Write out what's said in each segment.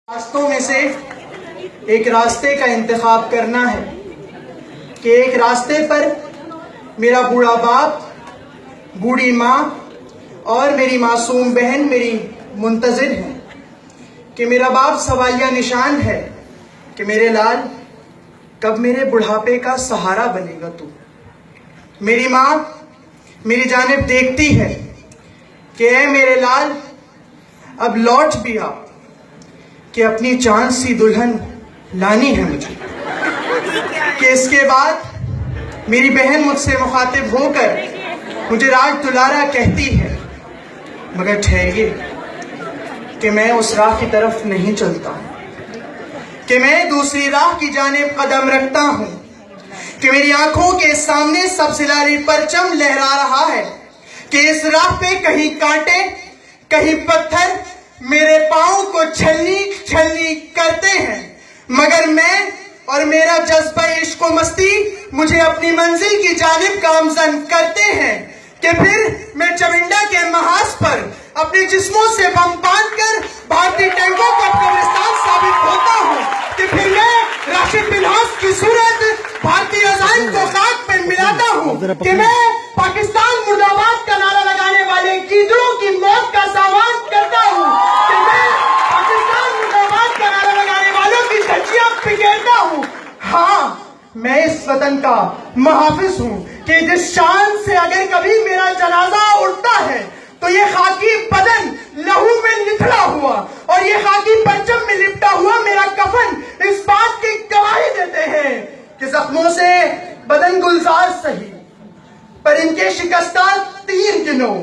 راستوں میں سے ایک راستے کا انتخاب کرنا ہے کہ ایک راستے پر میرا بوڑھا باپ، بوڑھی ماں اور میری معصوم بہن میری منتظر ہیں کہ میرا باپ سوالیہ نشان ہے کہ میرے لال کب میرے بڑھاپے کا سہارا بنے گا تو۔ میری ماں میری جانب دیکھتی ہے کہ اے میرے لال اب لوٹ بھی آ کہ اپنی چاند سی دلہن لانی ہے مجھے۔ کہ اس کے بعد میری بہن مجھ سے مخاطب ہو کر مجھے راج دلارا کہتی ہے، مگر ٹھہریے کہ میں اس راہ کی طرف نہیں چلتا ہوں، کہ میں دوسری راہ کی جانب قدم رکھتا ہوں، کہ میری آنکھوں کے سامنے سبزلاری پرچم لہرا رہا ہے کہ اس راہ پہ کہیں کانٹے کہیں پتھر میرے پاؤں کو چھلنی چھلنی کرتے ہیں، مگر میں اور میرا جذبہ عشق و مستی مجھے اپنی منزل کی جانب گامزن کرتے ہیں کہ پھر میں چونڈا کے محاذ پر اپنے جسموں سے بم باندھ کر بھارتی ٹینکوں کا قبرستان ثابت ہوتا ہوں، کہ پھر میں راشد منہاس کی صورت بھارتی عزائم کو خاک پر ملاتا ہوں، کہ میں پاکستان مرد آباد کا نعرہ لگانے والے گیدڑوں کی موت کا سامان کرتا ہوں، کہ میں پاکستان مرد آباد کا نعرہ لگانے والوں کی دھجیاں پھکیرتا ہوں۔ ہاں، میں اس وطن کا محافظ ہوں کہ جس شان سے اگر کبھی میرا جنازہ اٹھتا ہے تو یہ خاکی بدن لہو میں نتھڑا ہوا اور یہ خاکی پرچم میں لپٹا ہوا میرا کفن اس بات کی گواہی دیتے ہیں کہ زخموں سے بدن گلزار سہی، پر ان کے شکستہ تیر گنو،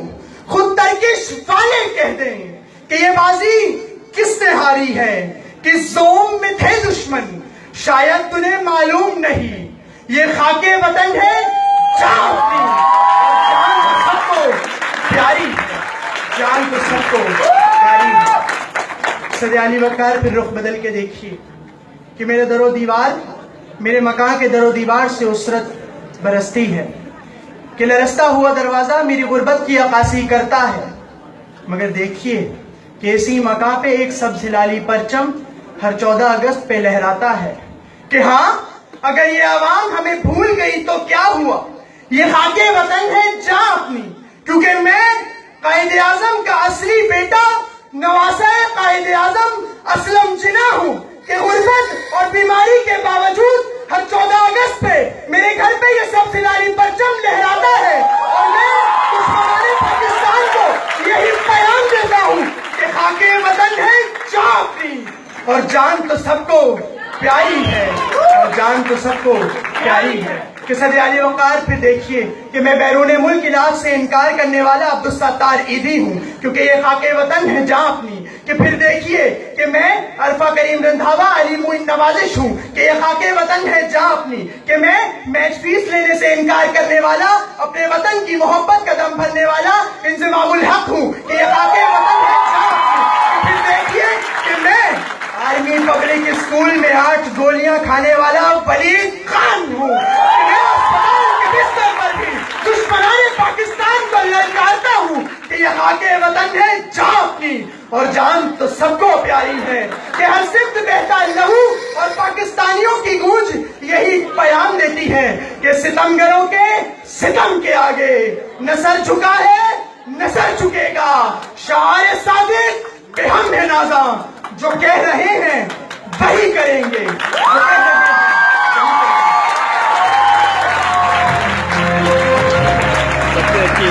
خود ترکش والے کہہ دیں کہ یہ بازی کس نے ہاری ہے، کہ زوم میں تھے دشمن شاید تنہیں معلوم نہیں، یہ خاک وطن ہے جان اپنی اور جان سب کو پیاری ہے، جان تو سب کو پیاری ہے۔ صدر علی وقار پھر رخ بدل کے دیکھیے کہ میرے در و دیوار، میرے مکان کے در و دیوار سے اسرت برستی ہے، کہ لرزتا ہوا دروازہ میری غربت کی عکاسی کرتا ہے، مگر دیکھیے کہ اسی مکان پہ ایک سبز ہلالی پرچم ہر 14 اگست پہ لہراتا ہے، کہ ہاں اگر یہ عوام ہمیں بھول گئی تو کیا ہوا، یہ خاک وطن ہے جاں اپنی، کیونکہ میں قائد اعظم کا اصلی بیٹا نواسہ قائد اعظم اسلم جناح ہوں، کہ غربت اور بیماری کے باوجود ہر 14 اگست پہ میرے گھر پہ یہ سب ہلالی پرچم لہراتا ہے، اور میں دشمنان پاکستان کو یہی پیغام دیتا ہوں کہ خاک وطن ہے جاں اپنی اور جان تو سب کو پیاری ہے، اور جان تو سب کو پیاری ہے۔ کہ صدر علی وقار پھر دیکھیے کہ میں بیرون ملک علاج سے انکار کرنے والا عبدالستار عیدی ہوں، کیونکہ یہ خاک وطن ہے جاں اپنی۔ کہ پھر دیکھیے کہ میں عرفہ کریم رندھاوا علی معین نوازش ہوں، کہ یہ خاک وطن ہے جاں اپنی۔ کہ میں میچ فیس لینے سے انکار کرنے والا، اپنے وطن کی محبت کا دم بھرنے والا انضمام الحق ہوں، کہ یہ خاک وطن ہے جاں اپنی۔ پھر دیکھیے کہ میں آرمی پبلک اسکول میں 8 گولیاں کھانے والا ولید خان ہوں، کہ میں اسپتال کے بستر پر بھی دشمنان پاکستان کو للکارتا ہوں، کہ یہ خاک وطن ہے جاں اپنی اور جان تو سب کو پیاری ہے۔ کہ ہر سمت بہتا لہو اور پاکستانیوں کی گونج یہی پیام دیتی ہے کہ ستمگروں کے ستم کے آگے نہ سر جھکا ہے نہ سر جھکے گا، شعار صادق کہ ہم ہے نازاں، جو کہہ رہے ہیں وہی کریں گے۔ سب سے اچھی